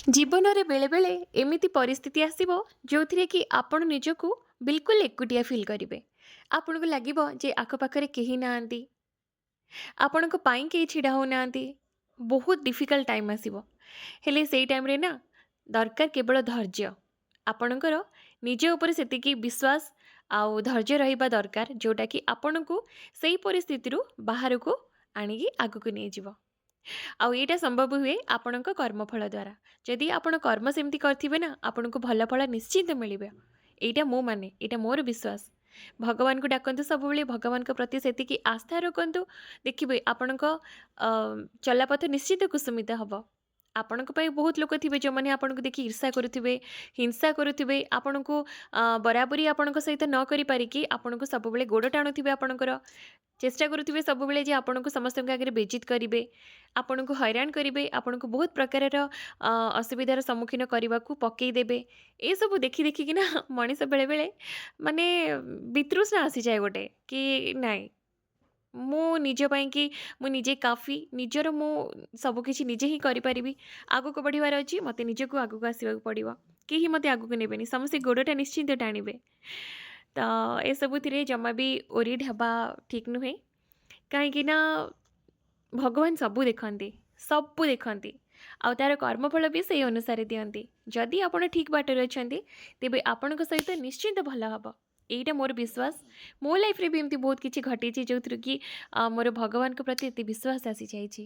जीवन रे बेले बेले एमिति परिस्थिति आसीबो जोथिरे कि आपण निजकु बिल्कुल एकुटिया फील करिवे। आपनको लागिबो जे आख पाखरे केही नांती, आपणको पाई केही छिडा हो नांती। बहुत डिफिकल्ट टाइम आसीबो। हेले सेई टाइम रे ना दरकार केवल धैर्य। आपणकर निज ऊपर सेतिकी विश्वास आउ धैर्य रहिबा दरकार जोटा कि आपणको सेई परिस्थिति बाहर को आनिकी आगको नहीं जीवो। आउ एटा संभव हुए आपणक कर्मफल द्वारा। जदि आपण कर्म सेमती करथिबे ना आपणको भल फल निश्चित मिलिबे। एटा मो माने एटा मोर विश्वास। भगवान को डाकंतु सब बेले भगवान के प्रति सेतिकी आस्था रखंतु। देखिबे आपणक चलापथ निश्चित कुसुमित हब। आपणक पई बहुत लोक थिबे जो माने आपणको देखि ईर्ष्या करुथिबे, हिंसा करुथिबे, आपणको बराबरी आपणक सहित न करि पारिकी आपणको सब बेले गोड़ टाणुथिबे आपणकर। चेष्टा करुथिबे सब बेले जे आपणको समस्तक आगे बेइज्जत करिवे, आपणको हैरान करिवे, आपणको बहुत प्रकारर असुविधार सम्मुखीन करबाकू पकेई देबे। ए सब देखि देखि कि ना मଣିଷ बेले बेले माने वितृष्णा आसी जाए गोटे कि नाଇଁ ମୁଁ ନିଜ ପାଇଁ କି ମୁଁ ନିଜେ କାଫି ନିଜର ମୁଁ ସବୁକିଛି ନିଜେ ହିଁ କରିପାରିବି। ଆଗକୁ ବଢ଼ିବାର ଅଛି ମୋତେ ନିଜକୁ ଆଗକୁ ଆସିବାକୁ ପଡ଼ିବ। କେହି ମୋତେ ଆଗକୁ ନେବେନି ସମସ୍ତେ ଗୋଡ଼ଟା ନିଶ୍ଚିନ୍ତ ଟାଣିବେ। ତ ଏସବୁଥିରେ ଜମା ବି ଓରିଡ୍ ହେବା ଠିକ୍ ନୁହେଁ। କାହିଁକି ନା ଭଗବାନ ସବୁ ଦେଖନ୍ତି ଆଉ ତାର କର୍ମଫଳ ବି ସେଇ ଅନୁସାରେ ଦିଅନ୍ତି। ଯଦି ଆପଣ ଠିକ୍ ବାଟରେ ଅଛନ୍ତି ତେବେ ଆପଣଙ୍କ ସହିତ ନିଶ୍ଚିନ୍ତ ଭଲ ହେବ। ଏଇଟା ମୋର ବିଶ୍ୱାସ। ମୋ ଲାଇଫ୍‌ରେ ବି ଏମିତି ବହୁତ କିଛି ଘଟିଛି ଯୋଉଥିରୁ କି ମୋର ଭଗବାନଙ୍କ ପ୍ରତି ଏତେ ବିଶ୍ୱାସ ଆସିଯାଇଛି।